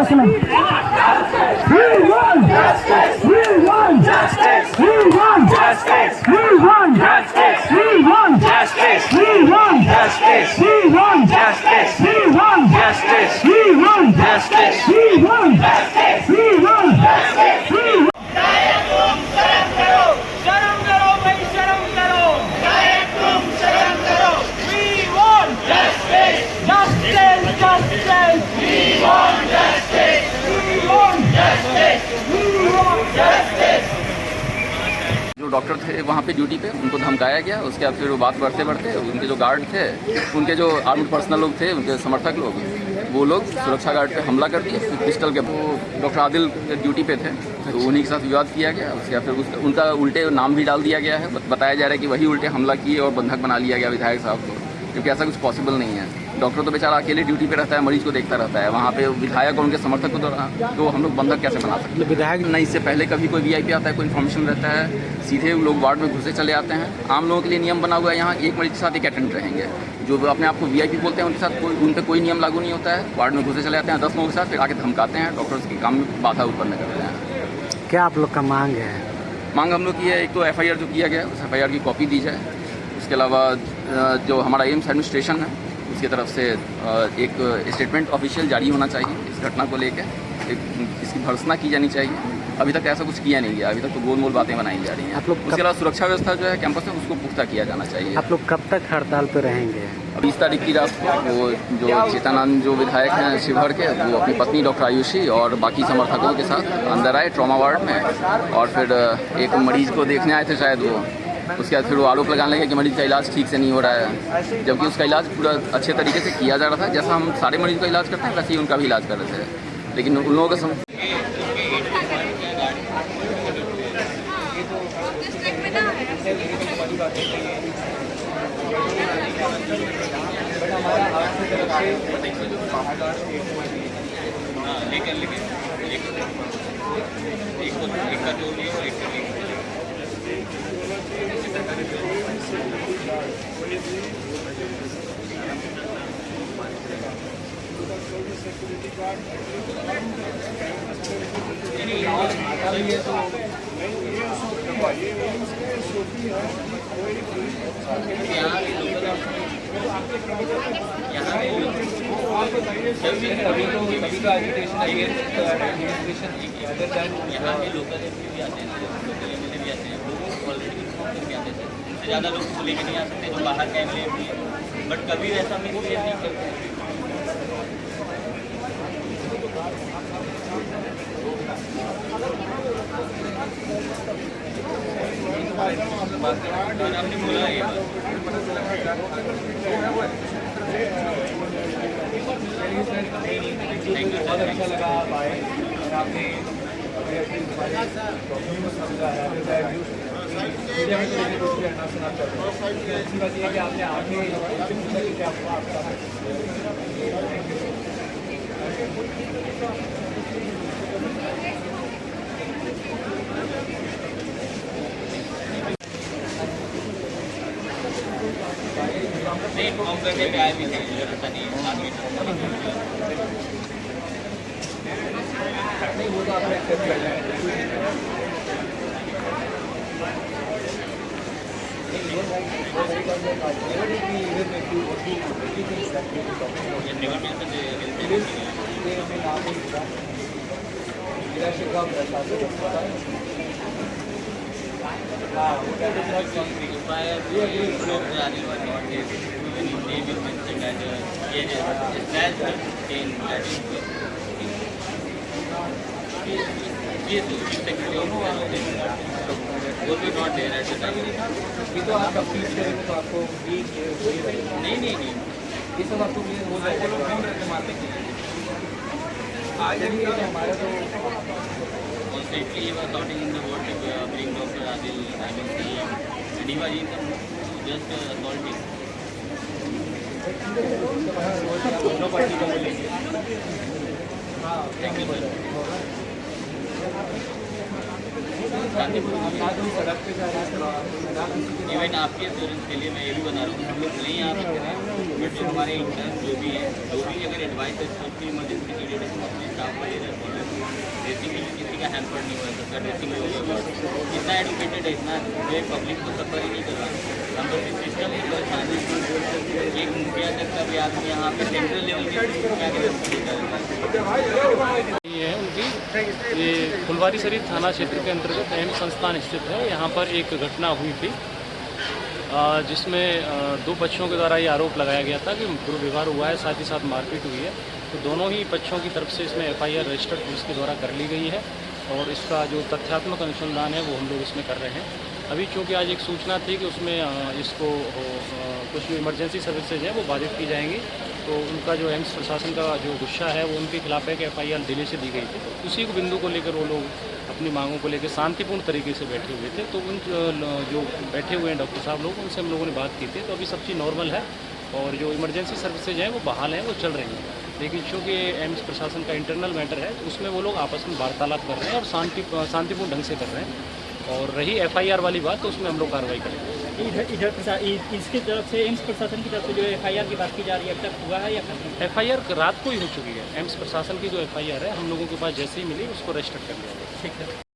सुनो। We want justice. We want justice. We want justice. We want justice. We want justice. We want justice. We want justice. We want justice. We want justice. We want justice. We want justice. We want शर्म करो भाई, शर्म करो। शर्म करो। We want justice. Justice, justice. We want justice. We want justice. We want justice. जो doctor थे वहाँ पे ड्यूटी पे, उनको धमकाया गया। उसके बाद फिर वो बात बढ़ते बढ़ते उनके जो गार्ड थे, उनके जो आर्म्ड पर्सनल लोग थे, उनके समर्थक लोग, वो लोग सुरक्षा गार्ड पे हमला कर दिए पिस्टल के। वो डॉक्टर आदिल ड्यूटी पे थे, तो उन्हीं के साथ विवाद किया गया। उसके बाद फिर उनका उल्टे नाम भी डाल दिया गया है। बताया जा रहा है कि वही उल्टे हमला किए और बंधक बना लिया गया विधायक साहब को, क्योंकि ऐसा कुछ पॉसिबल नहीं है। डॉक्टर तो बेचारा अकेले ड्यूटी पे रहता है, मरीज को देखता रहता है। वहाँ पे विधायक और उनके समर्थक को तो हम लोग बंधक कैसे बना सकते हैं? विधायक नहीं, इससे पहले कभी कोई वीआईपी आता है, कोई इन्फॉर्मेशन रहता है, सीधे लोग वार्ड में घुसे चले आते हैं। आम लोगों के लिए नियम बना हुआ है, यहाँ एक मरीज के साथ एक अटेंडेंट रहेंगे। जो अपने आप को वीआईपी बोलते हैं उनके साथ उन पर कोई नियम लागू नहीं होता है। वार्ड में घुसे चले आते हैं 10 लोगों के साथ, फिर आके धमकाते हैं, डॉक्टर्स के काम में बाधा उत्पन्न करते हैं। क्या आप लोग का मांग है? मांग हम लोग की है, एक तो एफआईआर जो किया गया है उस एफआईआर की कॉपी दी जाए। उसके अलावा जो हमारा एम्स एडमिनिस्ट्रेशन है उसकी तरफ से एक स्टेटमेंट ऑफिशियल जारी होना चाहिए इस घटना को लेकर। इसकी भर्त्सना की जानी चाहिए। अभी तक ऐसा कुछ किया नहीं गया, अभी तक तो गोल मोल बातें बनाई जा रही हैं। आप लोग उसके अलावा सुरक्षा व्यवस्था जो है कैंपस में, उसको पुख्ता किया जाना चाहिए। आप लोग कब तक हड़ताल पर रहेंगे? 20 तारीख की रात को वो जो चेतानंद जो विधायक हैं शिवहर के, वो अपनी पत्नी डॉक्टर आयुषी और बाकी समर्थकों के साथ अंदर आए ट्रॉमा वार्ड में, और फिर एक मरीज को देखने आए थे शायद वो। उसके बाद फिर वो आरोप लगाने लगे कि मरीज का इलाज ठीक से नहीं हो रहा है, जबकि उसका इलाज पूरा अच्छे तरीके से किया जा रहा था। जैसा हम सारे मरीज का इलाज करते हैं वैसे ही उनका भी इलाज कर रहे थे, लेकिन उन लोगों का कभी तो एजुकेशन एडमिनिस्ट्रेशन अदर दैन यहाँ के लोकल एमपी भी आते हैं, लोकल एमएलए भी आते हैं, लोग ऑलरेडी भी आते थे। उससे ज़्यादा लोग को लेकर नहीं आ सकते जो बाहर का एमएलए भी है, बट कभी वैसा मिसबिहेव नहीं करते। आपने बोला ये बहुत अच्छा लगा आप आए और आपने अच्छी बात यह है कि आपने आगे क्या नहीं इन्फॉर्म करके आए भी थे, नहीं वो तो आपने एक्सेप्ट कर लिया तो आप अपील करेंगे तो आपको नहीं ये सब आपको क्लियर हो जाएगा। मारने के लिए आ जाएंगे तो हमारा तो constantly working in the world to bring Dr. Adil, I mean CM, and he was just assaulting. दोनों पार्टी को बोलेंगे। हाँ, थैंक यू सर। इवन आपके एश्योरेंस के लिए मैं ये भी बता रहा हूँ, हम लोग नहीं यहाँ पे हैं, बट जो हमारे इंटर्न जो भी है, जो भी अगर एडवाइस है उसकी इमरजेंसी पीरियड है, अपने स्टाफ को ले रहते हैं। ड्रेसिंग के लिए किसी का हैम्पर नहीं हुआ, सबका ड्रेसिंग हो गया। इतना एडुकेटेड है, इतना जो पब्लिक को सफर ही नहीं कर रहा। हम लोग के सिस्टम में परेशान है। एक मुखिया तक का भी आदमी यहाँ पे सेंट्रल लेवल के मुखिया के दस्तखत कर रहा है। ये है उनकी, ये फुलवारी शरीफ थाना क्षेत्र के अंतर्गत एम्स संस्थान स्थित है। यहाँ पर एक घटना हुई थी जिसमें दो पक्षों के द्वारा ये आरोप लगाया गया था कि दुर्व्यवहार हुआ है, साथ ही साथ मारपीट हुई है। तो दोनों ही पक्षों की तरफ से इसमें FIR रजिस्टर्ड पुलिस के द्वारा कर ली गई है और इसका जो तथ्यात्मक अनुसंधान है वो हम लोग इसमें कर रहे हैं। अभी चूँकि आज एक सूचना थी कि उसमें इसको कुछ जो इमरजेंसी सर्विसेज हैं वो बाधित की जाएंगी, तो उनका जो एम्स प्रशासन का जो गुस्सा है वो उनके खिलाफ है कि FIR दिल्ली से दी गई थी। तो उसी को बिंदु को लेकर वो लोग अपनी मांगों को लेकर शांतिपूर्ण तरीके से बैठे हुए थे। तो उन जो बैठे हुए हैं डॉक्टर साहब लोग, उनसे हम लोगों ने बात की थी। तो अभी सब चीज़ नॉर्मल है और जो इमरजेंसी सर्विसेज हैं वो बहाल हैं, वो चल रही हैं। लेकिन चूँकि एम्स प्रशासन का इंटरनल मैटर है, तो उसमें वो लोग आपस में वार्तालाप कर रहे हैं और शांतिपूर्ण ढंग से कर रहे हैं। और रही FIR वाली बात, तो उसमें हम लोग कार्रवाई करेंगे। इसकी तरफ से एम्स प्रशासन की तरफ से जो FIR की बात की जा रही है, अब तक हुआ है या FIR रात को ही हो चुकी है। एम्स प्रशासन की जो FIR है हम लोगों के पास जैसे ही मिली उसको रजिस्टर कर लिया। ठीक है।